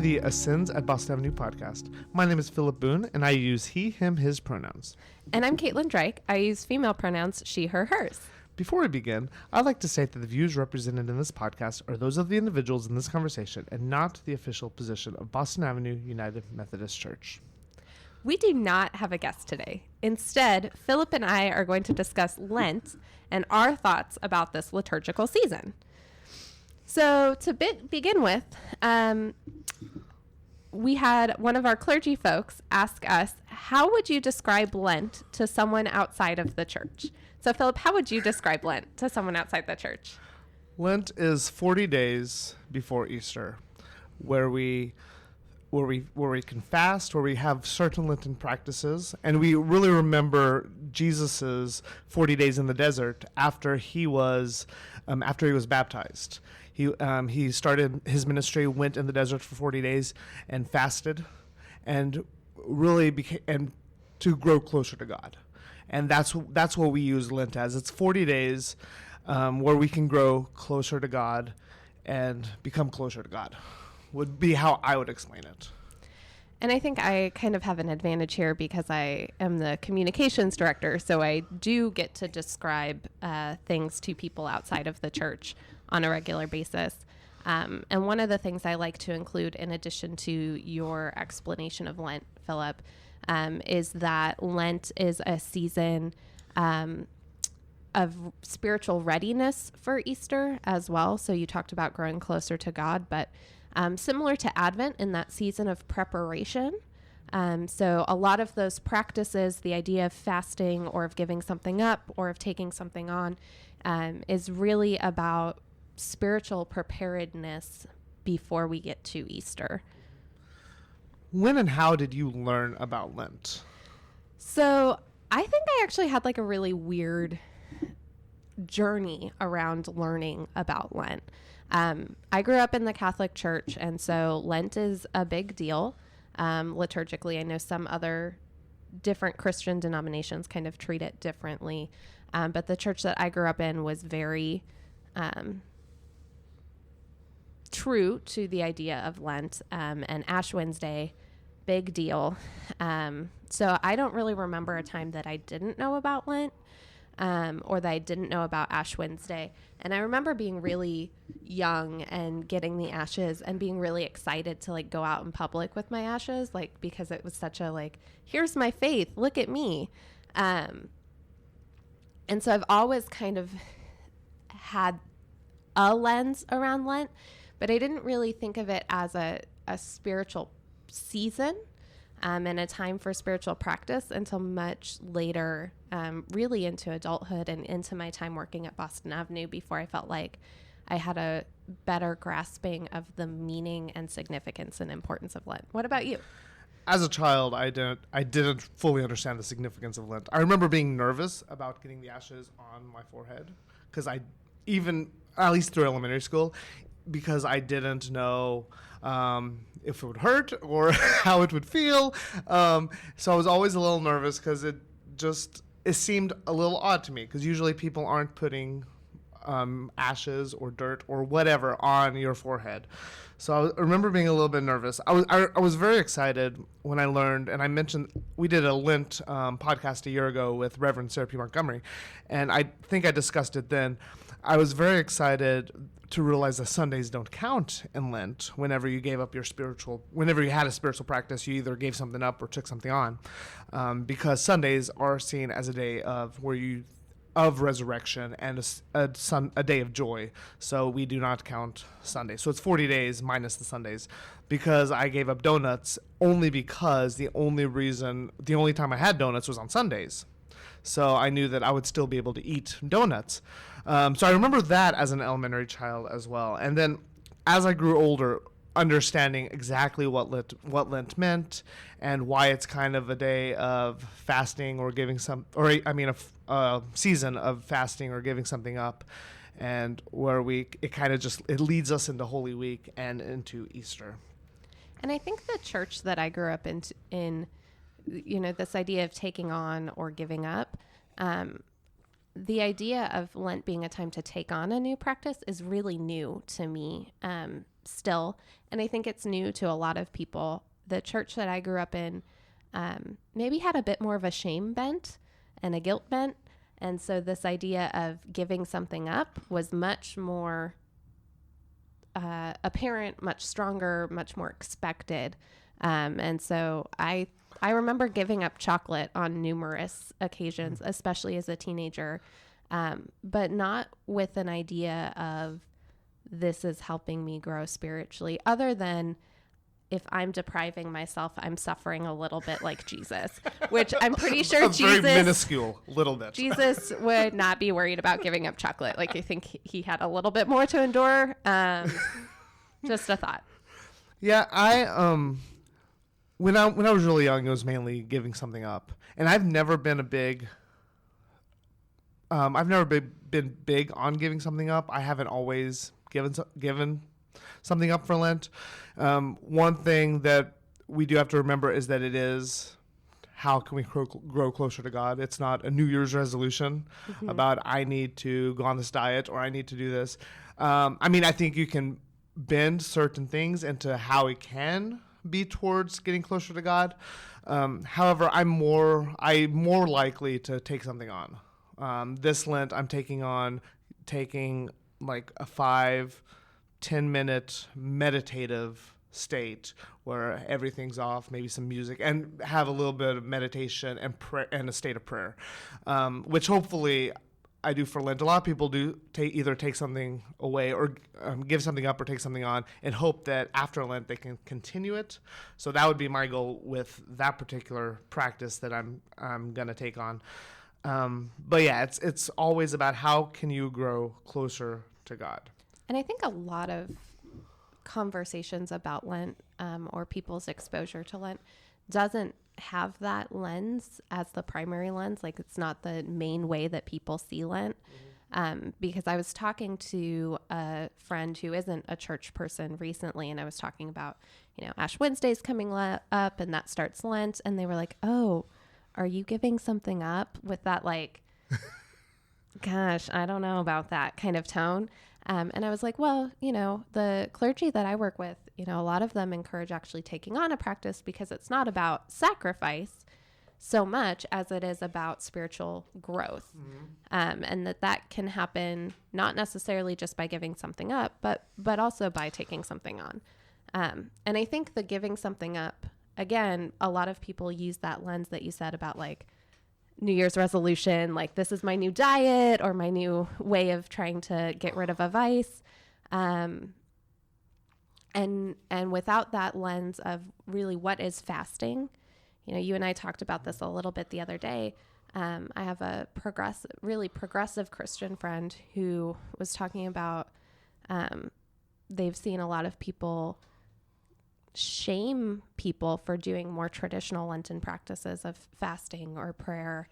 the Ascends at Boston Avenue podcast. My name is Philip Boone, and I use he, him, his pronouns. And I'm Caitlin Drake. I use female pronouns, she, her, hers. Before we begin, I'd like to state that the views represented in this podcast are those of the individuals in this conversation and not the official position of Boston Avenue United Methodist Church. We do not have a guest today. Instead, Philip and I are going to discuss Lent and our thoughts about this liturgical season. So to begin with, we had one of our clergy folks ask us, how would you describe Lent to someone outside of the church? So Philip, how would you describe Lent to someone outside the church? Lent is 40 days before Easter, where we can fast, where we have certain Lenten practices, and we really remember Jesus's 40 days in the desert after he was baptized. He started his ministry, went in the desert for 40 days and fasted, and really to grow closer to God. And that's what we use Lent as. It's 40 days where we can grow closer to God and become closer to God, would be how I would explain it. And I think I kind of have an advantage here because I am the communications director, so I do get to describe things to people outside of the church on a regular basis. And one of the things I like to include in addition to your explanation of Lent, Philip, is that Lent is a season of spiritual readiness for Easter as well. So you talked about growing closer to God, but similar to Advent in that season of preparation. So a lot of those practices, the idea of fasting or of giving something up or of taking something on, is really about spiritual preparedness before we get to Easter. When and how did you learn about Lent? So I think I actually had like a really weird journey around learning about Lent. I grew up in the Catholic Church, and so Lent is a big deal liturgically. I know some other different Christian denominations kind of treat it differently, but the church that I grew up in was very true to the idea of Lent, and Ash Wednesday, big deal. So I don't really remember a time that I didn't know about Lent, or that I didn't know about Ash Wednesday. And I remember being really young and getting the ashes and being really excited to like go out in public with my ashes, like, because it was such a like, here's my faith, look at me. And so I've always kind of had a lens around Lent, but I didn't really think of it as a spiritual season and a time for spiritual practice until much later, really into adulthood and into my time working at Boston Avenue, before I felt like I had a better grasping of the meaning and significance and importance of Lent. What about you? As a child, I didn't fully understand the significance of Lent. I remember being nervous about getting the ashes on my forehead, because at least through elementary school, because I didn't know if it would hurt or how it would feel. So I was always a little nervous because it seemed a little odd to me, because usually people aren't putting ashes or dirt or whatever on your forehead. So I remember being a little bit nervous. I was very excited when I learned, and I mentioned we did a Lent podcast a year ago with Reverend Sarah P. Montgomery, and I think I discussed it then. I was very excited to realize that Sundays don't count in Lent. Whenever you had a spiritual practice, you either gave something up or took something on, because Sundays are seen as a day of resurrection and a day of joy. So we do not count Sundays. So it's 40 days minus the Sundays, because I gave up donuts only because the only time I had donuts was on Sundays. So I knew that I would still be able to eat donuts. So I remember that as an elementary child as well. And then as I grew older, understanding exactly what Lent meant and why it's kind of a day of fasting or giving a season of fasting or giving something up, and where it leads us into Holy Week and into Easter. And I think the church that I grew up in, this idea of taking on or giving up, the idea of Lent being a time to take on a new practice is really new to me still. And I think it's new to a lot of people. The church that I grew up in maybe had a bit more of a shame bent and a guilt bent. And so this idea of giving something up was much more apparent, much stronger, much more expected. And so I remember giving up chocolate on numerous occasions, especially as a teenager, but not with an idea of this is helping me grow spiritually, other than if I'm depriving myself, I'm suffering a little bit like Jesus, which I'm pretty sure very minuscule little bit. Jesus would not be worried about giving up chocolate. Like, I think he had a little bit more to endure. Just a thought. Yeah, when I was really young, it was mainly giving something up, and I've never been been big on giving something up. I haven't always given something up for Lent. One thing that we do have to remember is that it is, how can we grow closer to God? It's not a New Year's resolution about I need to go on this diet or I need to do this. I think you can bend certain things into how it can be towards getting closer to God. However, I'm more likely to take something on. This Lent, I'm taking like a 5-10 minute meditative state where everything's off, maybe some music, and have a little bit of meditation and prayer and a state of prayer, which hopefully I do for Lent. A lot of people do either take something away or give something up or take something on and hope that after Lent they can continue it. So that would be my goal with that particular practice that I'm going to take on. But yeah, it's always about how can you grow closer to God. And I think a lot of conversations about Lent or people's exposure to Lent doesn't have that lens as the primary lens. Like, it's not the main way that people see Lent. Because I was talking to a friend who isn't a church person recently, and I was talking about, Ash Wednesday's coming up and that starts Lent. And they were like, oh, are you giving something up, with that, like, gosh, I don't know about that kind of tone. And I was like, well, the clergy that I work with, a lot of them encourage actually taking on a practice because it's not about sacrifice so much as it is about spiritual growth. And that can happen not necessarily just by giving something up, but also by taking something on. And I think the giving something up, again, a lot of people use that lens that you said about, like, New Year's resolution, like, this is my new diet or my new way of trying to get rid of a vice. And without that lens of really what is fasting, you and I talked about this a little bit the other day. I have a really progressive Christian friend who was talking about they've seen a lot of people shame people for doing more traditional Lenten practices of fasting or prayer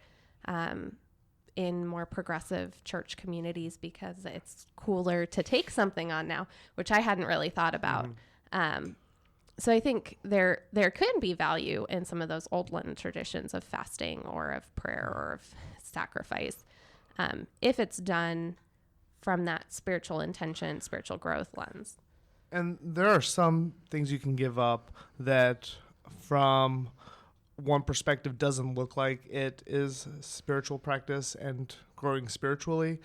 in more progressive church communities because it's cooler to take something on now, which I hadn't really thought about. So I think there could be value in some of those old Lenten traditions of fasting or of prayer or of sacrifice if it's done from that spiritual intention, spiritual growth lens. And there are some things you can give up that from one perspective doesn't look like it is spiritual practice and growing spiritually.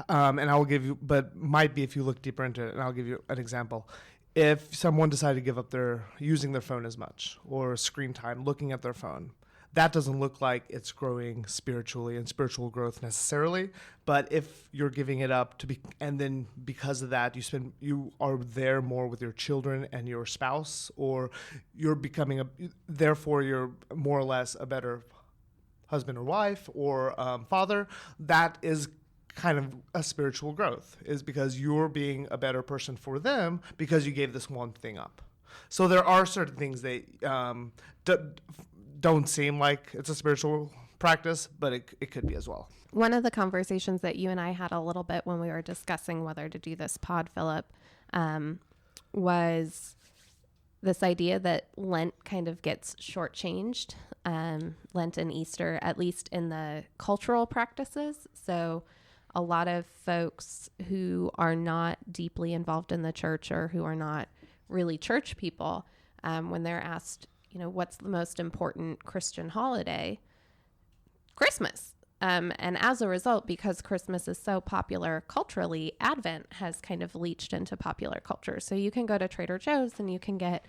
And I will give you, but might be if you look deeper into it, and I'll give you an example. If someone decided to give up using their phone as much or screen time, looking at their phone, that doesn't look like it's growing spiritually and spiritual growth necessarily. But if you're giving it up and then because of that, you are there more with your children and your spouse, or you're therefore you're more or less a better husband or wife or father, that is kind of a spiritual growth, is because you're being a better person for them because you gave this one thing up. So there are certain things that don't seem like it's a spiritual practice, but it could be as well. One of the conversations that you and I had a little bit when we were discussing whether to do this pod, Philip, was this idea that Lent kind of gets shortchanged, Lent and Easter, at least in the cultural practices. So a lot of folks who are not deeply involved in the church or who are not really church people, when they're asked, what's the most important Christian holiday? Christmas. And as a result, because Christmas is so popular culturally, Advent has kind of leached into popular culture. So you can go to Trader Joe's and you can get,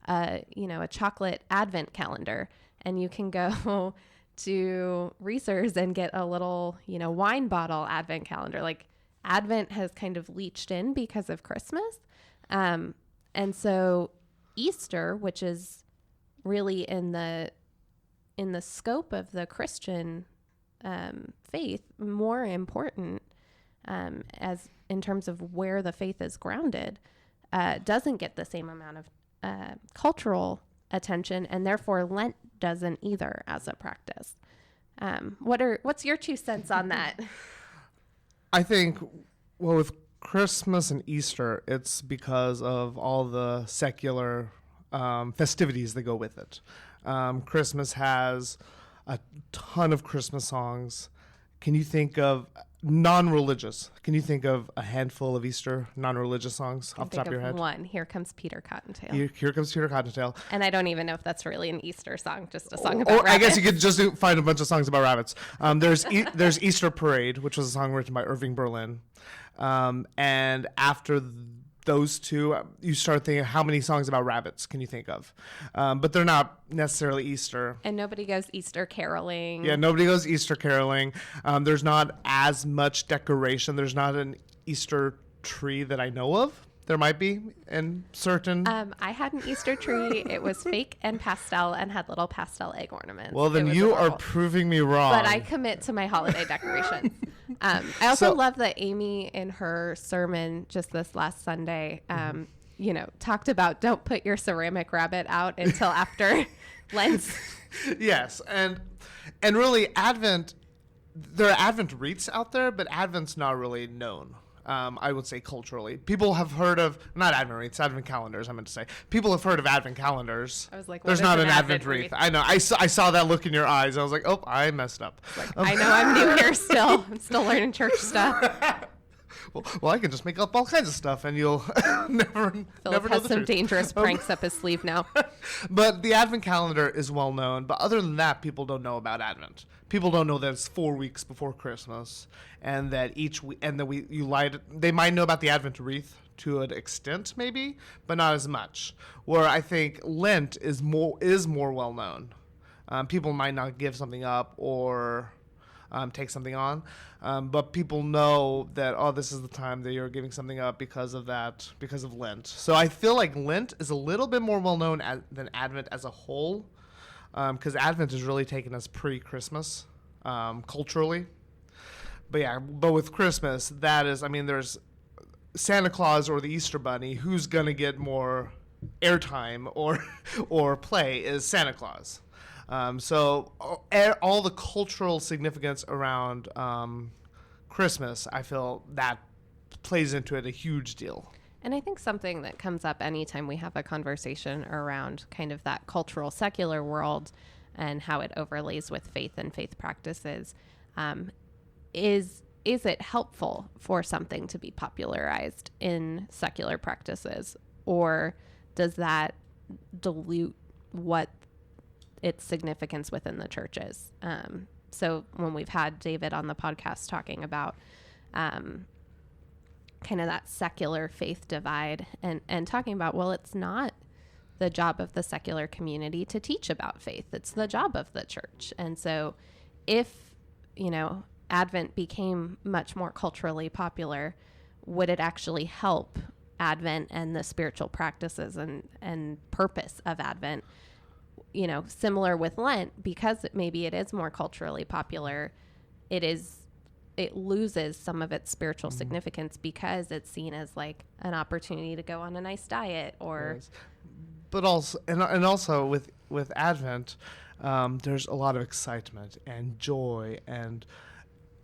a chocolate Advent calendar, and you can go to Reese's and get a little, wine bottle Advent calendar. Like Advent has kind of leached in because of Christmas. And so Easter, which is really in the scope of the Christian faith, more important as in terms of where the faith is grounded, doesn't get the same amount of cultural attention, and therefore Lent doesn't either as a practice. What's your 2 cents on that? I think, well, with Christmas and Easter, it's because of all the secular festivities that go with it. Christmas has a ton of Christmas songs. Can you think of non-religious? Can you think of a handful of Easter non-religious songs off the top of your head? One. Here Comes Peter Cottontail. Here Comes Peter Cottontail. And I don't even know if that's really an Easter song, just a song about rabbits. I guess you could just find a bunch of songs about rabbits. There's Easter Parade, which was a song written by Irving Berlin. And after those two, you start thinking, how many songs about rabbits can you think of? But they're not necessarily Easter. And nobody goes Easter caroling. Yeah, nobody goes Easter caroling. There's not as much decoration. There's not an Easter tree that I know of. There might be in certain. I had an Easter tree. It was fake and pastel and had little pastel egg ornaments. Well, then you are proving me wrong. But I commit to my holiday decorations. I also love that Amy, in her sermon just this last Sunday, talked about don't put your ceramic rabbit out until after Lent. Yes, and really Advent, there are Advent wreaths out there, but Advent's not really known. I would say culturally. People have heard of, not Advent wreaths, Advent calendars, I meant to say. People have heard of Advent calendars. I was like, there's not an Advent wreath. I know. I saw that look in your eyes. I was like, oh, I messed up. I know I'm new here still. I'm still learning church stuff. Well, I can just make up all kinds of stuff, and you'll never Philip know has the some truth. dangerous pranks up his sleeve now. But the Advent calendar is well known. But other than that, people don't know about Advent. People don't know that it's 4 weeks before Christmas, and that you light it. They might know about the Advent wreath to an extent, maybe, but not as much. Where I think Lent is more well known. People might not give something up or take something on, but people know that, this is the time that you're giving something up because of Lent. So I feel like Lent is a little bit more well known than Advent as a whole, because Advent is really taken as pre-Christmas culturally. But with Christmas, there's Santa Claus or the Easter Bunny. Who's gonna get more airtime or play is Santa Claus. So all the cultural significance around Christmas, I feel that plays into it a huge deal. And I think something that comes up anytime we have a conversation around kind of that cultural secular world and how it overlays with faith and faith practices, is it helpful for something to be popularized in secular practices, or does that dilute what its significance within the churches? So when we've had David on the podcast talking about kind of that secular faith divide and talking about, well, it's not the job of the secular community to teach about faith. It's the job of the church. And so if, Advent became much more culturally popular, would it actually help Advent and the spiritual practices and purpose of Advent? Similar with Lent, because maybe it is more culturally popular, it loses some of its spiritual significance because it's seen as like an opportunity to go on a nice diet or. Yes. But also, and also with Advent, there's a lot of excitement and joy and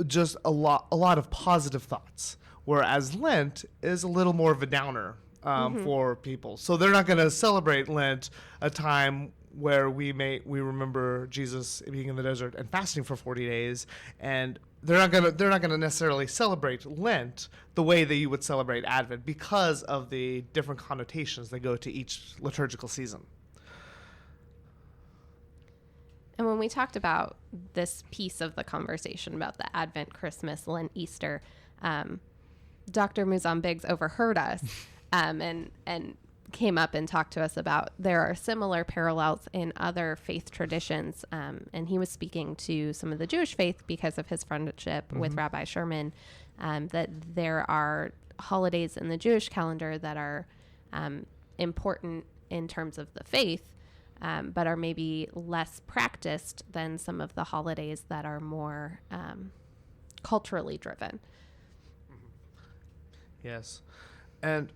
just a lot of positive thoughts. Whereas Lent is a little more of a downer. for people. So they're not going to celebrate Lent, a time where we remember Jesus being in the desert and fasting for 40 days, and they're not gonna necessarily celebrate Lent the way that you would celebrate Advent because of the different connotations that go to each liturgical season. And when we talked about this piece of the conversation about the Advent, Christmas, Lent, Easter, Dr. Muzan Biggs overheard us and came up and talked to us about there are similar parallels in other faith traditions. And he was speaking to some of the Jewish faith because of his friendship with Rabbi Sherman, that there are holidays in the Jewish calendar that are important in terms of the faith, but are maybe less practiced than some of the holidays that are more culturally driven. Yes. And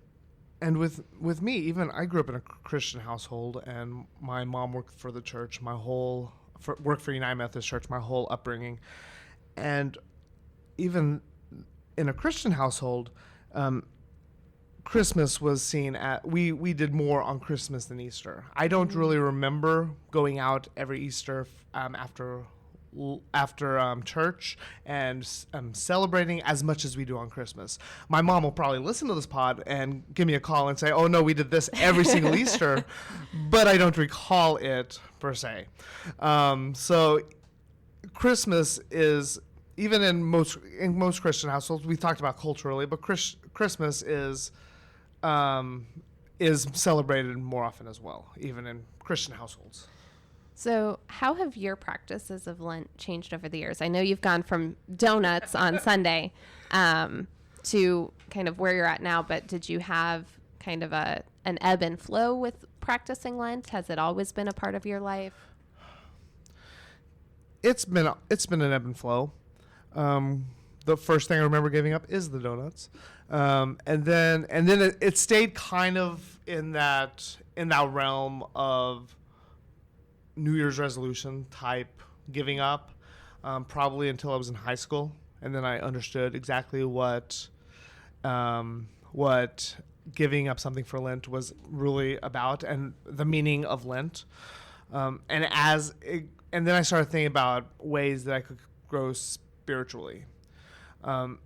with me, even I grew up in a Christian household, and my mom worked for the church, worked for United Methodist Church my whole upbringing. And even in a Christian household, Christmas was seen we did more on Christmas than Easter. I don't really remember going out every Easter after church and celebrating as much as we do on Christmas. My mom will probably listen to this pod and give me a call and say, "Oh no, we did this every single Easter," but I don't recall it per se. So Christmas is, even in most Christian households, we talked about culturally, but Christmas is celebrated more often as well, even in Christian households. So how have your practices of Lent changed over the years? I know you've gone from donuts on Sunday to kind of where you're at now, but did you have kind of an ebb and flow with practicing Lent? Has it always been a part of your life? It's been an ebb and flow. The first thing I remember giving up is the donuts, and then it stayed kind of in that realm of New Year's resolution type giving up, probably until I was in high school, and then I understood exactly what giving up something for Lent was really about, and the meaning of Lent. And then I started thinking about ways that I could grow spiritually. And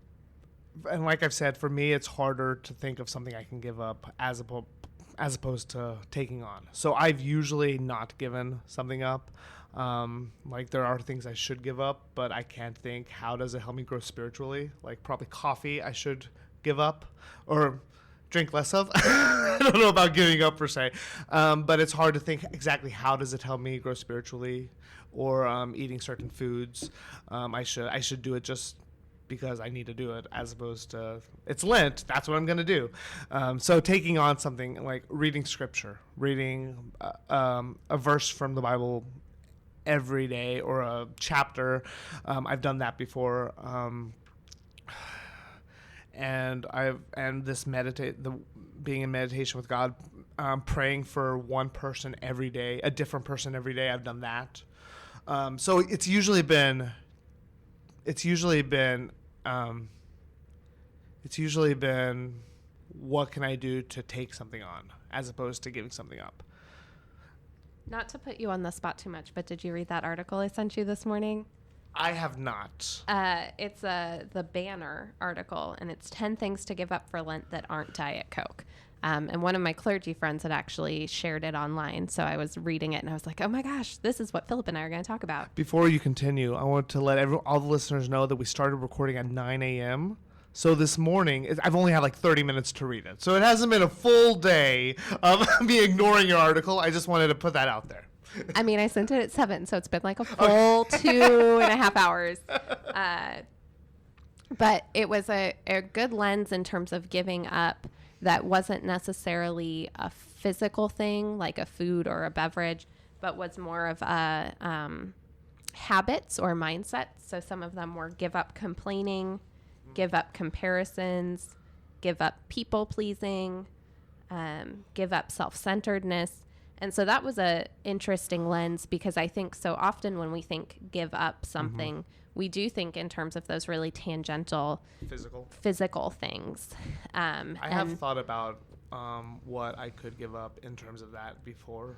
like I've said, for me, it's harder to think of something I can give up as opposed to taking on. So I've usually not given something up. Like there are things I should give up, but I can't think, how does it help me grow spiritually? Like probably coffee I should give up or drink less of. I don't know about giving up per se, but it's hard to think exactly how does it help me grow spiritually, or eating certain foods. I should do it just because I need to do it, as opposed to it's Lent, that's what I'm going to do. So taking on something like reading scripture, reading a verse from the Bible every day, or a chapter. I've done that before. And being in meditation with God, praying for one person every day, a different person every day. I've done that. So it's usually been what can I do to take something on, as opposed to giving something up. Not to put you on the spot too much, but did you read that article I sent you this morning? I have not. It's the Banner article, and it's 10 things to give up for Lent that aren't Diet Coke. And one of my clergy friends had actually shared it online. So I was reading it and I was like, oh my gosh, this is what Philip and I are going to talk about. Before you continue, I want to let all the listeners know that we started recording at 9 a.m. So this morning, I've only had like 30 minutes to read it. So it hasn't been a full day of me ignoring your article. I just wanted to put that out there. I mean, I sent it at 7, so it's been like a full 2.5 hours. But it was a good lens in terms of giving up that wasn't necessarily a physical thing like a food or a beverage, but was more of a habits or mindsets. So some of them were give up complaining, give up comparisons, give up people pleasing, give up self-centeredness. And so that was a interesting lens, because I think so often when we think give up something, we do think in terms of those really tangential physical things. I have thought about what I could give up in terms of that before.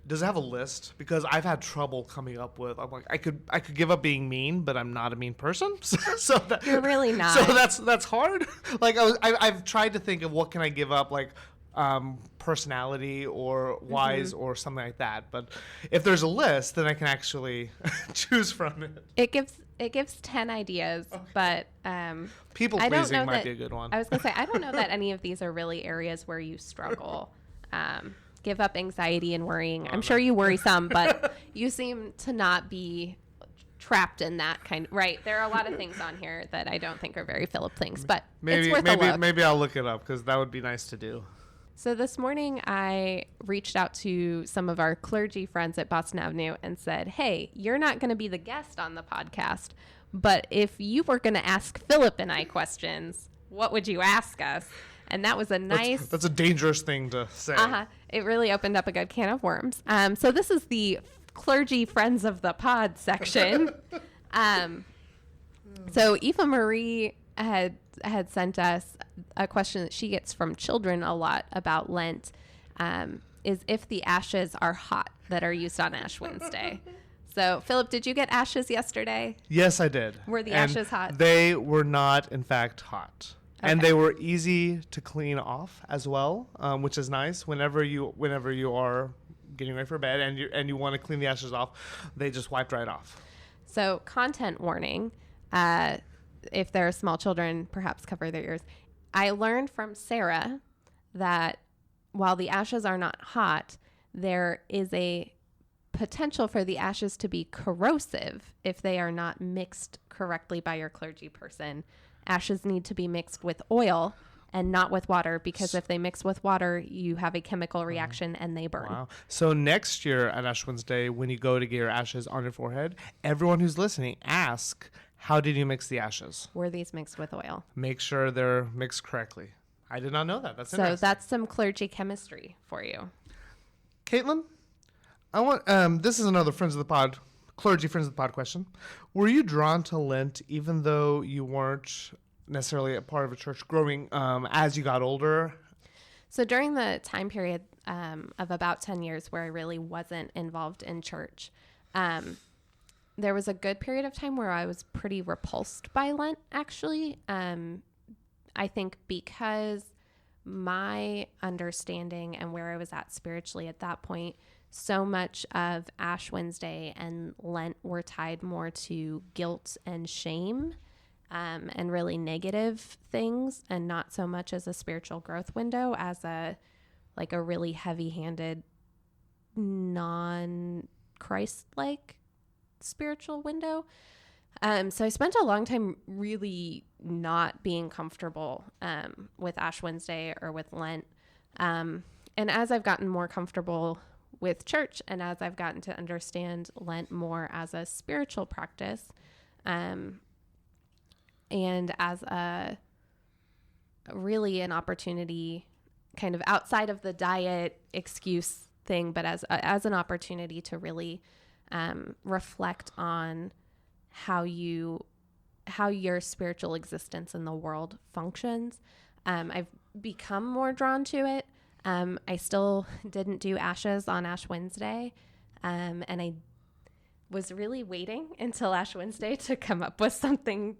Does it have a list? Because I've had trouble coming up with. I'm like, I could give up being mean, but I'm not a mean person. So that, You're really not. So that's hard. Like I've tried to think of what can I give up, like personality or wise or something like that. But if there's a list, then I can actually choose from it. It gives 10 ideas, but People I don't pleasing know might that, be a good one. I was gonna say I don't know that any of these are really areas where you struggle. Give up anxiety and worrying. I'm sure you worry some, but you seem to not be trapped in that kind. Right? There are a lot of things on here that I don't think are very Philip things, but it's worth a look. Maybe I'll look it up because that would be nice to do. So this morning I reached out to some of our clergy friends at Boston Avenue and said, hey, you're not going to be the guest on the podcast, but if you were going to ask Philip and I questions, what would you ask us? And that was a nice... That's a dangerous thing to say. It really opened up a good can of worms. So this is the clergy friends of the pod section. So Eva Marie had sent us a question that she gets from children a lot about Lent, is if the ashes are hot that are used on Ash Wednesday. So, Philip, did you get ashes yesterday? Yes, I did. Were the ashes hot? They were not, in fact, hot. Okay. And they were easy to clean off as well, which is nice. Whenever you are getting ready for bed and you want to clean the ashes off, they just wiped right off. So, content warning. If there are small children, perhaps cover their ears. I learned from Sarah that while the ashes are not hot, there is a potential for the ashes to be corrosive if they are not mixed correctly by your clergy person. Ashes need to be mixed with oil and not with water, because if they mix with water, you have a chemical reaction and they burn. Wow. So next year at Ash Wednesday, when you go to get your ashes on your forehead, everyone who's listening, ask, how did you mix the ashes? Were these mixed with oil? Make sure they're mixed correctly. I did not know that. That's so interesting. that's some clergy chemistry for you. Caitlin, I want this is another clergy friends of the pod question. Were you drawn to Lent even though you weren't necessarily a part of a church growing as you got older? So during the time period of about 10 years where I really wasn't involved in church, there was a good period of time where I was pretty repulsed by Lent, actually. I think because my understanding and where I was at spiritually at that point, so much of Ash Wednesday and Lent were tied more to guilt and shame, and really negative things, and not so much as a spiritual growth window as a really heavy-handed, non-Christ-like spiritual window. So I spent a long time really not being comfortable with Ash Wednesday or with Lent. And as I've gotten more comfortable with church and as I've gotten to understand Lent more as a spiritual practice, and as really an opportunity kind of outside of the diet excuse thing, but as an opportunity to really reflect on how your spiritual existence in the world functions. I've become more drawn to it. I still didn't do ashes on Ash Wednesday, and I was really waiting until Ash Wednesday to come up with something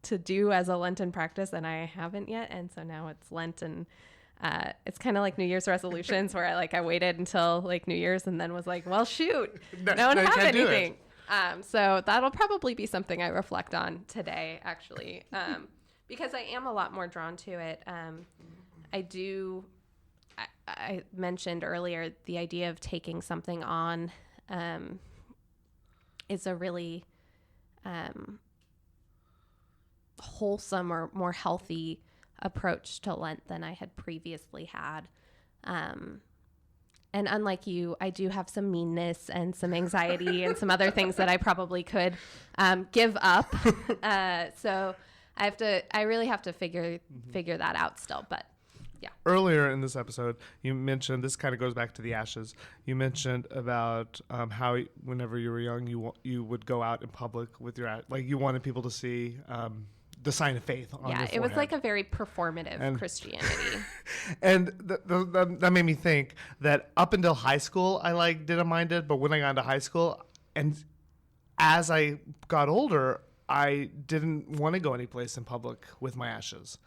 to do as a Lenten practice, and I haven't yet. And so now it's Lent, and it's kind of like New Year's resolutions where I waited until New Year's and then was like, well, shoot, don't have anything. So that'll probably be something I reflect on today, actually, because I am a lot more drawn to it. I mentioned earlier the idea of taking something on is a really wholesome or more healthy approach to Lent than I had previously had. And unlike you, I do have some meanness and some anxiety and some other things that I probably could give up. So I really have to figure that out still. But yeah. Earlier in this episode, you mentioned, this kind of goes back to the ashes. You mentioned about how whenever you were young, you would go out in public with your you wanted people to see the sign of faith on your Yeah, forehead. it was like a very performative And- Christianity. And that made me think that up until high school, I didn't mind it, but when I got into high school, and as I got older, I didn't want to go anyplace in public with my ashes,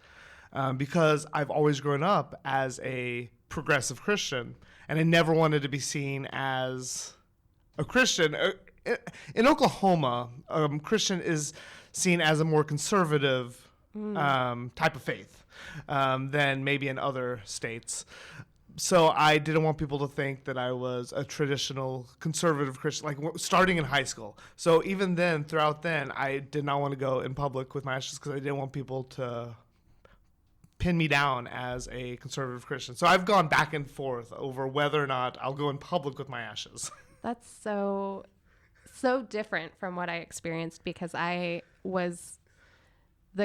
because I've always grown up as a progressive Christian, and I never wanted to be seen as a Christian. In Oklahoma, Christian is seen as a more conservative type of faith than maybe in other states. So I didn't want people to think that I was a traditional conservative Christian, starting in high school. So even then, throughout then, I did not want to go in public with my ashes because I didn't want people to pin me down as a conservative Christian. So I've gone back and forth over whether or not I'll go in public with my ashes. That's so different from what I experienced, because the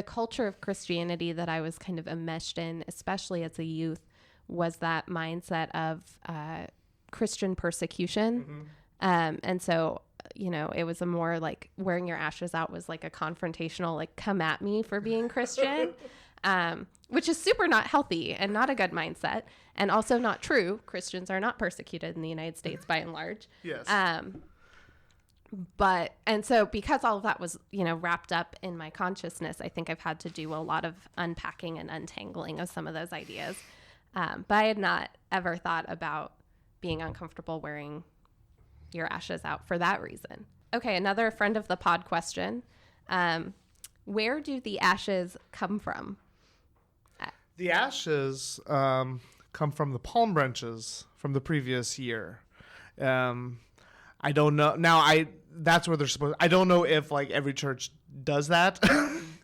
culture of Christianity that I was kind of enmeshed in, especially as a youth, was that mindset of Christian persecution. And so, it was a more like wearing your ashes out was like a confrontational, like, come at me for being Christian, which is super not healthy and not a good mindset, and also not true. Christians are not persecuted in the United States by and large. Yes. And so because all of that was, wrapped up in my consciousness, I think I've had to do a lot of unpacking and untangling of some of those ideas. But I had not ever thought about being uncomfortable wearing your ashes out for that reason. Okay, another friend of the pod question. Where do the ashes come from? The ashes come from the palm branches from the previous year. I don't know. Now, that's where they're supposed. I don't know if every church does that.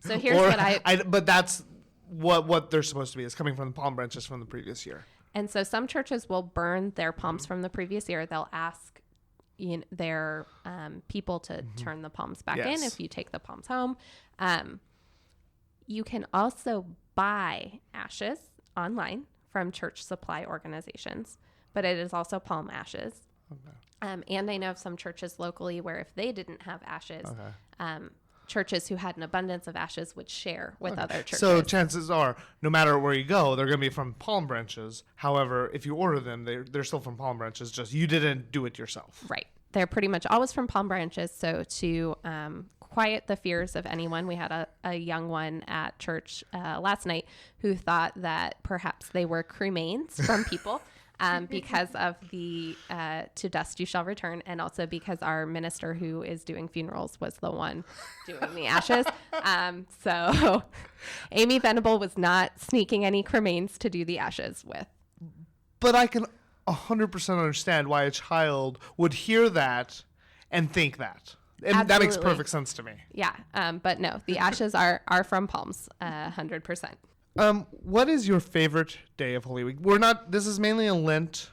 So here's what but that's what they're supposed to be. Is coming from the palm branches from the previous year. And so some churches will burn their palms from the previous year. They'll ask their people to turn the palms back in if you take the palms home. You can also buy ashes online from church supply organizations, but it is also palm ashes. Okay. And I know of some churches locally where if they didn't have ashes, churches who had an abundance of ashes would share with other churches. So chances are, no matter where you go, they're going to be from palm branches. However, if you order them, they're still from palm branches, just you didn't do it yourself. Right. They're pretty much always from palm branches. So to quiet the fears of anyone, we had a young one at church last night who thought that perhaps they were cremains from people. Because of the to dust you shall return, and also because our minister who is doing funerals was the one doing the ashes. So Amy Venable was not sneaking any cremains to do the ashes with. But I can 100% understand why a child would hear that and think that. And that makes perfect sense to me. Yeah, but no, the ashes are from palms, 100%. What is your favorite day of Holy Week? This is mainly a Lent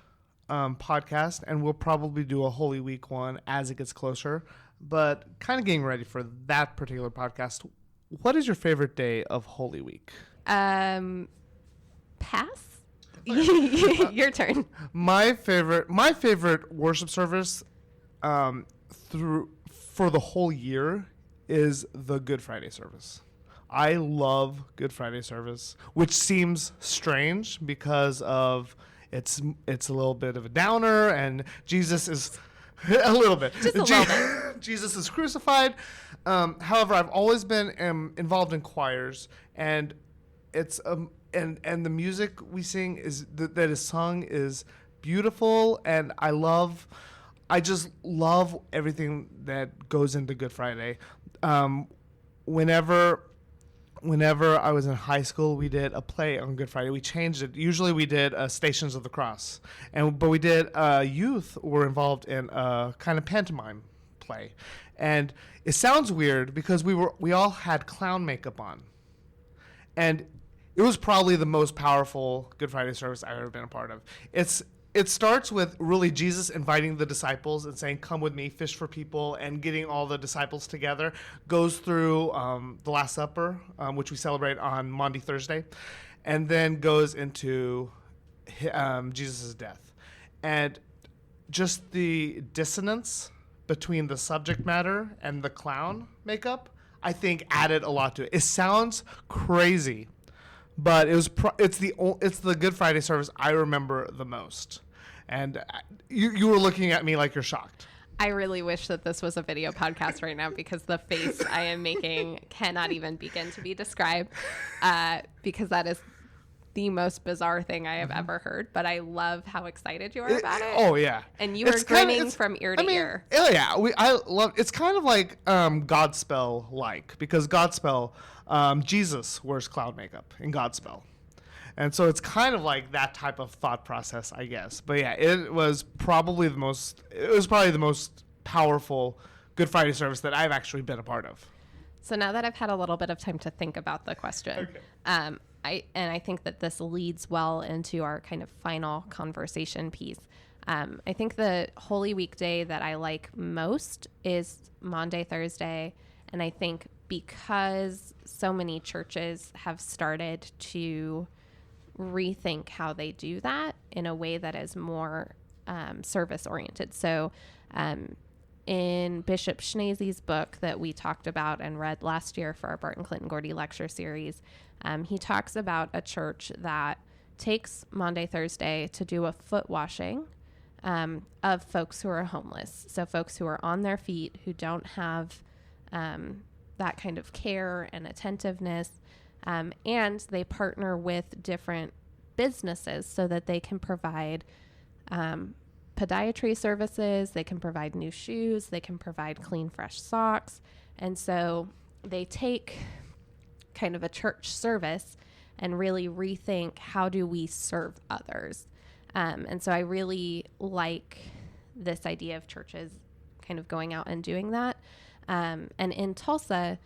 podcast, and we'll probably do a Holy Week one as it gets closer. But kind of getting ready for that particular podcast, what is your favorite day of Holy Week? Pass? Your turn. My favorite worship service for the whole year is the Good Friday service. I love Good Friday service, which seems strange because of it's a little bit of a downer, and Jesus is a little bit. Just a little bit. Jesus is crucified. However, I've always been involved in choirs, and it's and the music we sing that is sung is beautiful, and I just love everything that goes into Good Friday. Whenever I was in high school, we did a play on Good Friday. We changed it. Usually we did Stations of the Cross. But we did youth were involved in a kind of pantomime play. And it sounds weird because we all had clown makeup on. And it was probably the most powerful Good Friday service I've ever been a part of. It starts with really Jesus inviting the disciples and saying, come with me, fish for people, and getting all the disciples together. Goes through the Last Supper, which we celebrate on Maundy Thursday, and then goes into Jesus' death. And just the dissonance between the subject matter and the clown makeup, I think added a lot to it. It sounds crazy, but it's the Good Friday service I remember the most. And you were looking at me like you're shocked. I really wish that this was a video podcast right now, because the face I am making cannot even begin to be described, because that is the most bizarre thing I have ever heard. But I love how excited you are about it. Oh yeah, and you were grinning from ear to ear. Oh yeah, I love. It's kind of like Godspell because Godspell, Jesus wears cloud makeup in Godspell. And so it's kind of like that type of thought process, I guess. But yeah, it was probably the most powerful Good Friday service that I've actually been a part of. So now that I've had a little bit of time to think about the question, okay. I think that this leads well into our kind of final conversation piece. I think the Holy Weekday that I like most is Maundy, Thursday. And I think because so many churches have started to rethink how they do that in a way that is more service oriented. So in Bishop Schneese's book that we talked about and read last year for our Barton Clinton Gordy lecture series, he talks about a church that takes Maundy, Thursday to do a foot washing of folks who are homeless. So folks who are on their feet, who don't have that kind of care and attentiveness. And they partner with different businesses so that they can provide podiatry services, they can provide new shoes, they can provide clean, fresh socks. And so they take kind of a church service and really rethink, how do we serve others? And so I really like this idea of churches kind of going out and doing that. And in Tulsa,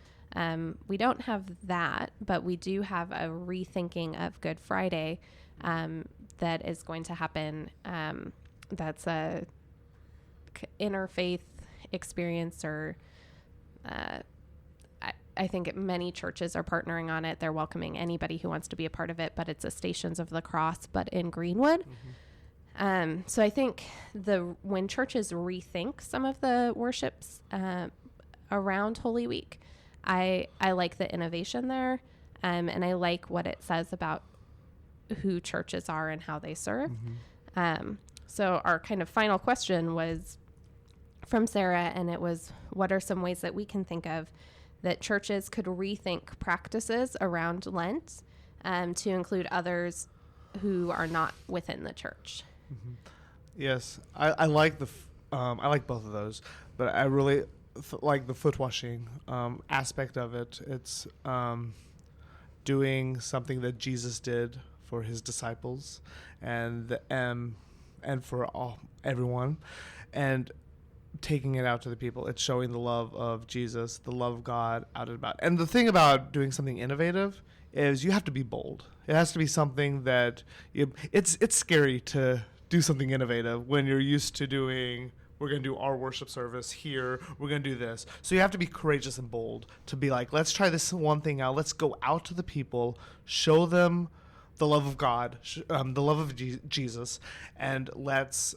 we don't have that, but we do have a rethinking of Good Friday that is going to happen. That's a interfaith experience, or I think many churches are partnering on it. They're welcoming anybody who wants to be a part of it, but it's a Stations of the Cross, but in Greenwood. Mm-hmm. So I think when churches rethink some of the worships around Holy Week, I like the innovation there, and I like what it says about who churches are and how they serve. Mm-hmm. So our kind of final question was from Sarah, and it was, what are some ways that we can think of that churches could rethink practices around Lent to include others who are not within the church? Mm-hmm. Yes, I like I like both of those, but I really like the foot washing aspect of it. It's doing something that Jesus did for his disciples and for everyone, and taking it out to the people. It's showing the love of Jesus, the love of God out and about. And the thing about doing something innovative is you have to be bold. It has to be something that it's scary to do something innovative when you're used to doing, we're going to do our worship service here, we're going to do this. So you have to be courageous and bold to be like, let's try this one thing out. Let's go out to the people, show them the love of God, the love of Jesus, and let's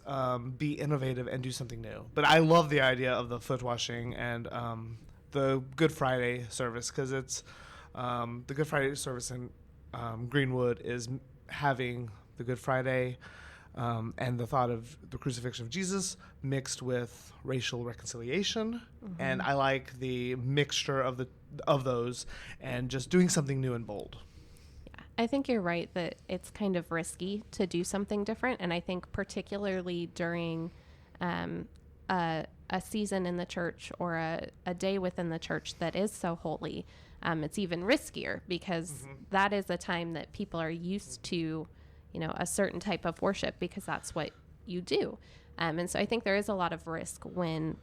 be innovative and do something new. But I love the idea of the foot washing and the Good Friday service, because it's the Good Friday service in Greenwood is having the Good Friday and the thought of the crucifixion of Jesus mixed with racial reconciliation. Mm-hmm. And I like the mixture of those and just doing something new and bold. I think you're right that it's kind of risky to do something different. And I think particularly during a season in the church or a day within the church that is so holy, it's even riskier, because mm-hmm. that is a time that people are used to, a certain type of worship, because that's what you do. And so I think there is a lot of risk when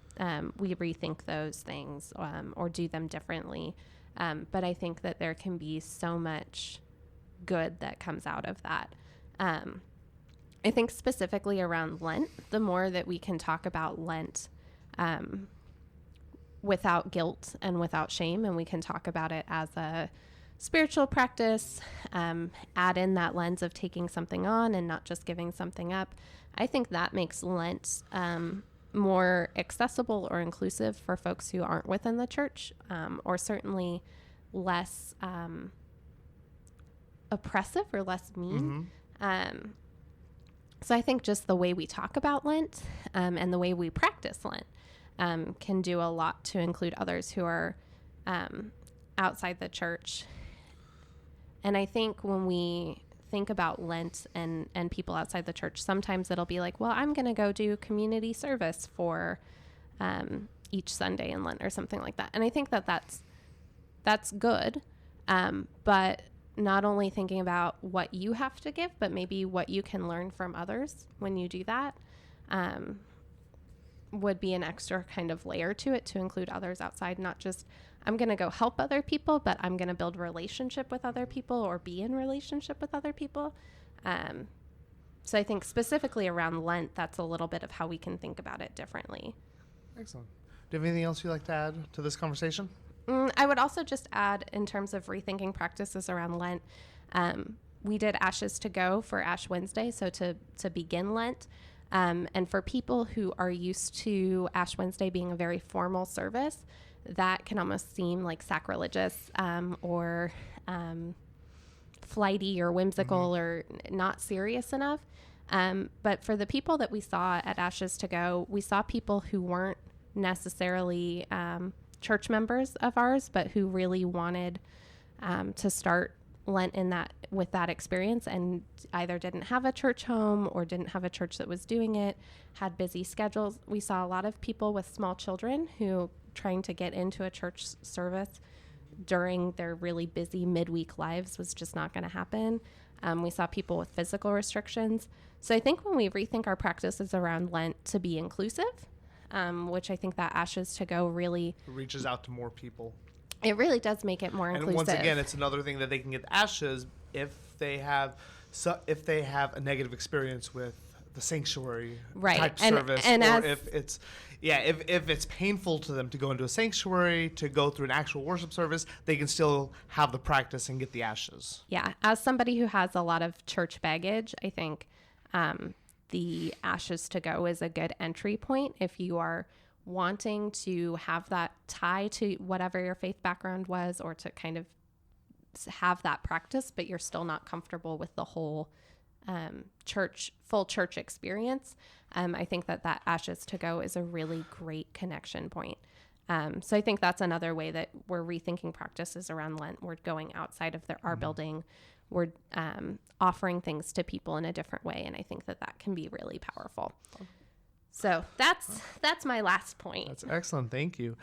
we rethink those things or do them differently. But I think that there can be so much good that comes out of that. I think specifically around Lent, the more that we can talk about Lent without guilt and without shame, and we can talk about it as a spiritual practice, add in that lens of taking something on and not just giving something up, I think that makes Lent more accessible or inclusive for folks who aren't within the church, or certainly less oppressive or less mean. So I think just the way we talk about Lent and the way we practice Lent can do a lot to include others who are outside the church. And I think when we think about Lent and people outside the church, sometimes it'll be like, well, I'm going to go do community service for each Sunday in Lent or something like that. And I think that that's good. But not only thinking about what you have to give, but maybe what you can learn from others when you do that would be an extra kind of layer to it, to include others outside, not just I'm going to go help other people, but I'm going to build relationship with other people or be in relationship with other people. So I think specifically around Lent, that's a little bit of how we can think about it differently. Excellent. Do you have anything else you'd like to add to this conversation? I would also just add, in terms of rethinking practices around Lent, we did Ashes to Go for Ash Wednesday, so to begin Lent. And for people who are used to Ash Wednesday being a very formal service, that can almost seem like sacrilegious or flighty or whimsical or not serious enough. But for the people that we saw at Ashes to Go, we saw people who weren't necessarily church members of ours, but who really wanted to start Lent with that experience, and either didn't have a church home or didn't have a church that was doing it, had busy schedules. We saw a lot of people with small children who trying to get into a church service during their really busy midweek lives was just not going to happen. We saw people with physical restrictions. So I think when we rethink our practices around Lent to be inclusive, which I think that Ashes to Go really reaches out to more people. It really does make it more inclusive. And once again, it's another thing that they can get Ashes if they have a negative experience with the sanctuary type service, or if it's painful to them to go into a sanctuary, to go through an actual worship service, they can still have the practice and get the Ashes. Yeah, as somebody who has a lot of church baggage, I think the Ashes to Go is a good entry point if you are wanting to have that tie to whatever your faith background was, or to kind of have that practice, but you're still not comfortable with the whole full church experience. I think that Ashes to Go is a really great connection point. So I think that's another way that we're rethinking practices around Lent. We're going outside of our building. We're offering things to people in a different way, and I think that can be really powerful. So that's my last point. That's excellent. Thank you.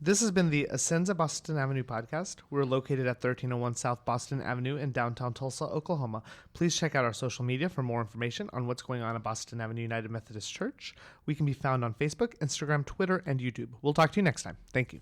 This has been the Ascenza Boston Avenue podcast. We're located at 1301 South Boston Avenue in downtown Tulsa, Oklahoma. Please check out our social media for more information on what's going on at Boston Avenue United Methodist Church. We can be found on Facebook, Instagram, Twitter, and YouTube. We'll talk to you next time. Thank you.